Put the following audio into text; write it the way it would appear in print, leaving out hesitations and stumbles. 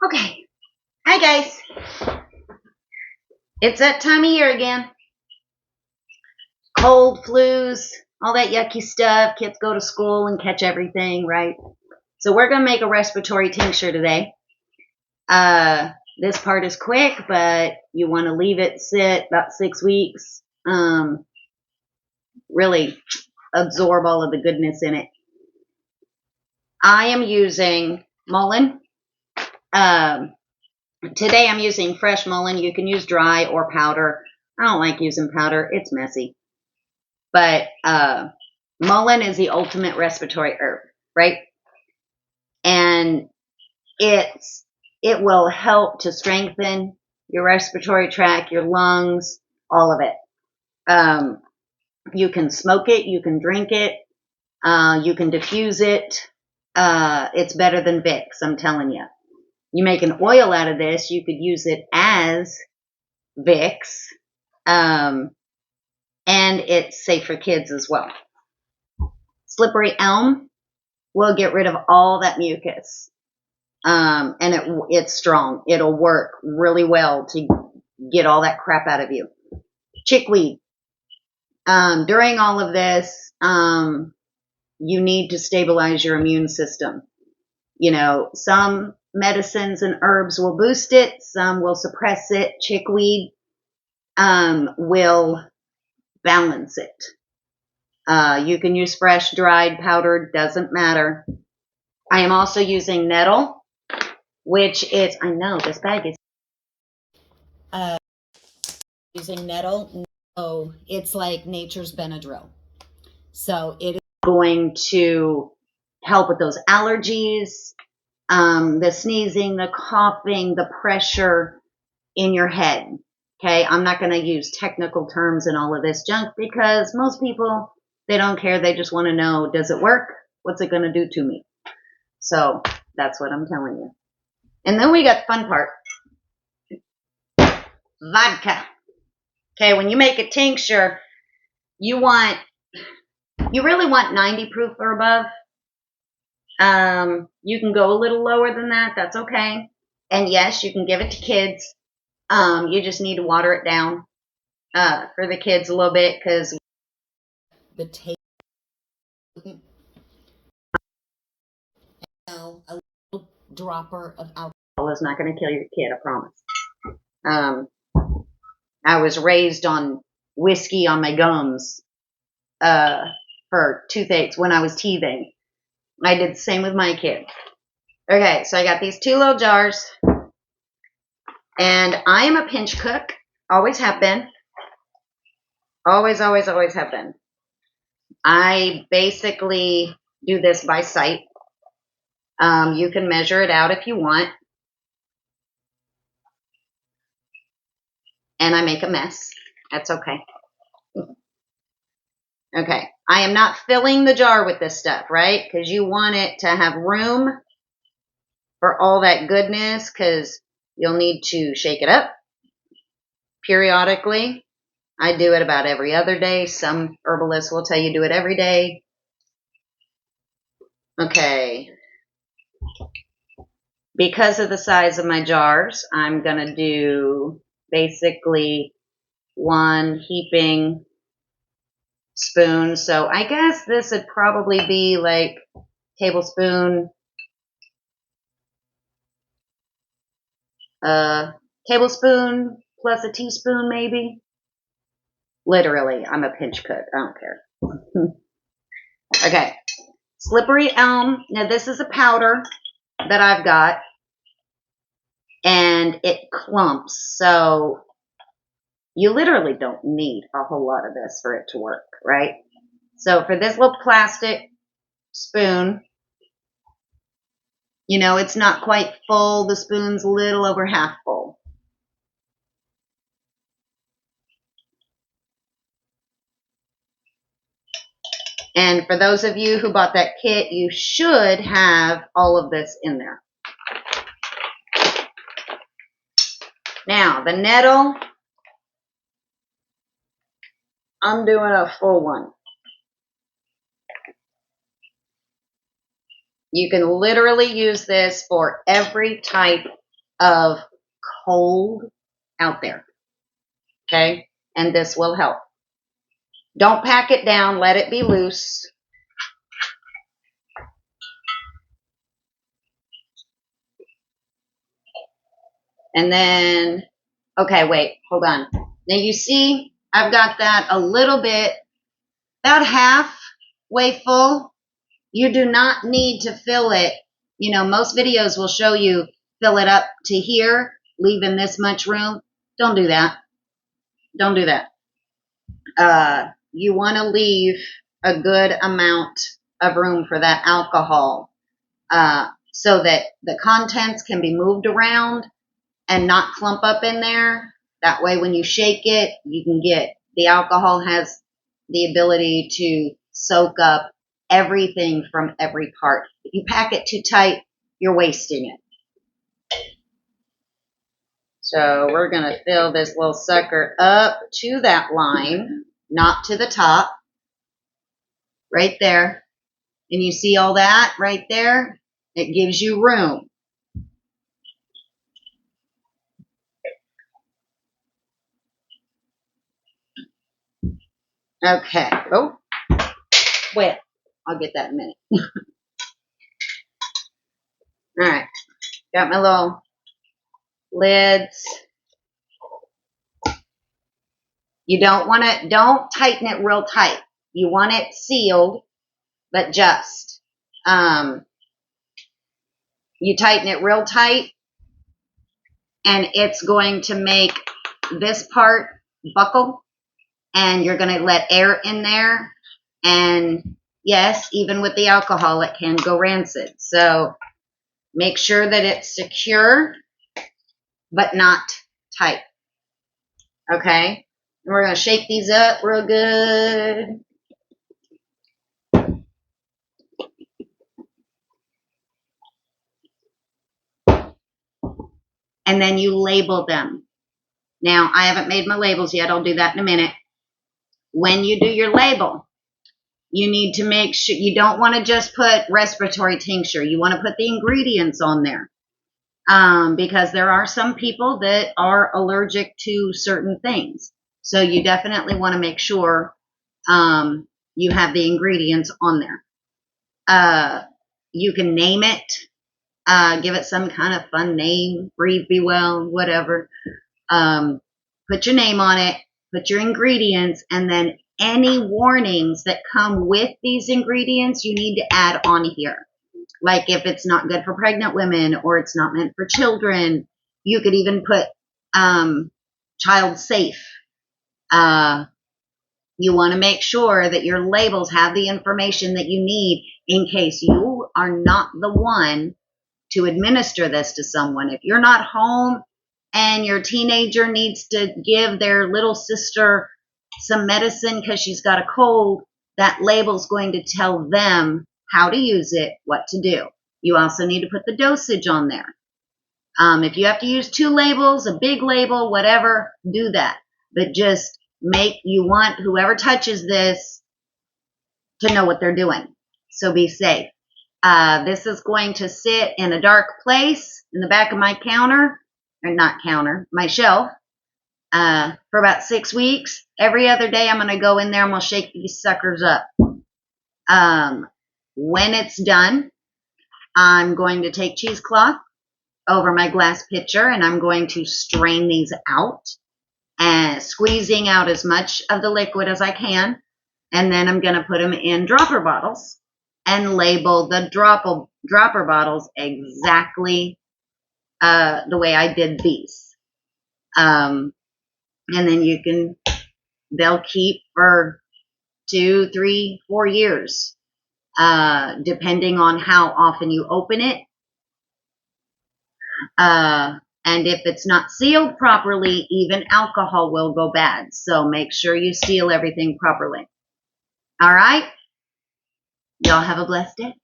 Okay. Hi, guys. It's that time of year again. Cold, flus, all that yucky stuff. Kids go to school and catch everything, right? So we're going to make a respiratory tincture today. This part is quick, but you want to leave it sit about 6 weeks. Really absorb all of the goodness in it. I am using Mullein. Today I'm using fresh mullein. You can use dry or powder. I don't like using powder. It's messy. But mullein is the ultimate respiratory herb, right? And it will help to strengthen your respiratory tract, your lungs, all of it. You can smoke it, you can drink it, you can diffuse it. It's better than Vicks, I'm telling you. You make an oil out of this, you could use it as Vicks, and it's safe for kids as well. Slippery elm will get rid of all that mucus, and it's strong. It'll work really well to get all that crap out of you. Chickweed. During all of this, you need to stabilize your immune system. You know, some medicines and herbs will boost it, some will suppress it. Chickweed will balance it. You can use fresh, dried, powdered, doesn't matter. I am also using Nettle, which is, I know this bag is using Nettle. No, it's like nature's Benadryl. So it is going to help with those allergies, the sneezing, the coughing, the pressure in your head. Okay, I'm not going to use technical terms and all of this junk because most people, they don't care. They just want to know, does it work? What's it going to do to me? So that's what I'm telling you. And then we got the fun part. Vodka. Okay, when you make a tincture, you really want 90 proof or above. You can go a little lower than that. That's okay. And yes, you can give it to kids. You just need to water it down for the kids a little bit because the taste. A little dropper of alcohol is not going to kill your kid, I promise. I was raised on whiskey on my gums for toothaches when I was teething. I did the same with my kid. Okay, so I got these 2 little jars, and I am a pinch cook. Always have been. Always, always, always have been. I basically do this by sight. You can measure it out if you want. And I make a mess. That's okay. Okay. I am not filling the jar with this stuff, right? Because you want it to have room for all that goodness, because you'll need to shake it up periodically. I do it about every other day. Some herbalists will tell you do it every day. Okay. Because of the size of my jars, I'm going to do basically 1 heaping spoon. So I guess this would probably be like tablespoon plus a teaspoon maybe. Literally, I'm a pinch cook. I don't care. Okay. Slippery elm. Now this is a powder that I've got, and it clumps. So you literally don't need a whole lot of this for it to work, right? So for this little plastic spoon, you know, it's not quite full. The spoon's a little over half full. And for those of you who bought that kit, you should have all of this in there. Now, the nettle, I'm doing a full one. You can literally use this for every type of cold out there. Okay? And this will help. Don't pack it down. Let it be loose. And then, okay, wait, hold on. Now you see, I've got that a little bit, about halfway full. You do not need to fill it. You know, most videos will show you fill it up to here, leaving this much room. Don't do that. Don't do that. You want to leave a good amount of room for that alcohol so that the contents can be moved around and not clump up in there. That way when you shake it, you can get, the alcohol has the ability to soak up everything from every part. If you pack it too tight, you're wasting it. So we're going to fill this little sucker up to that line, not to the top, right there. And you see all that right there? It gives you room. Okay. Oh, wait. I'll get that in a minute. All right. Got my little lids. You don't tighten it real tight. You want it sealed, but just. You tighten it real tight, and it's going to make this part buckle, and you're going to let air in there. And yes, even with the alcohol, it can go rancid. So make sure that it's secure, but not tight. Okay? And we're going to shake these up real good. And then you label them. Now, I haven't made my labels yet. I'll do that in a minute. When you do your label, you need to make sure you don't want to just put respiratory tincture. You want to put the ingredients on there. Because there are some people that are allergic to certain things. So you definitely want to make sure you have the ingredients on there. You can name it, give it some kind of fun name, Breathe Be Well, whatever. Put your name on it, put your ingredients, and then any warnings that come with these ingredients, you need to add on here. Like if it's not good for pregnant women or it's not meant for children, you could even put child safe. You want to make sure that your labels have the information that you need in case you are not the one to administer this to someone. If you're not home and your teenager needs to give their little sister some medicine because she's got a cold, that label's going to tell them how to use it, what to do. You also need to put the dosage on there. If you have to use 2 labels, a big label, whatever, do that. But just you want whoever touches this to know what they're doing. So be safe. This is going to sit in a dark place in the back of my counter, or not counter, my shelf, for about 6 weeks. Every other day I'm going to go in there and we'll shake these suckers up. When it's done, I'm going to take cheesecloth over my glass pitcher and I'm going to strain these out and squeezing out as much of the liquid as I can. And then I'm going to put them in dropper bottles and label the dropper bottles exactly the way I did these. And then they'll keep for 2, 3, 4 years, depending on how often you open it. And if it's not sealed properly, even alcohol will go bad. So make sure you seal everything properly. All right? Y'all have a blessed day.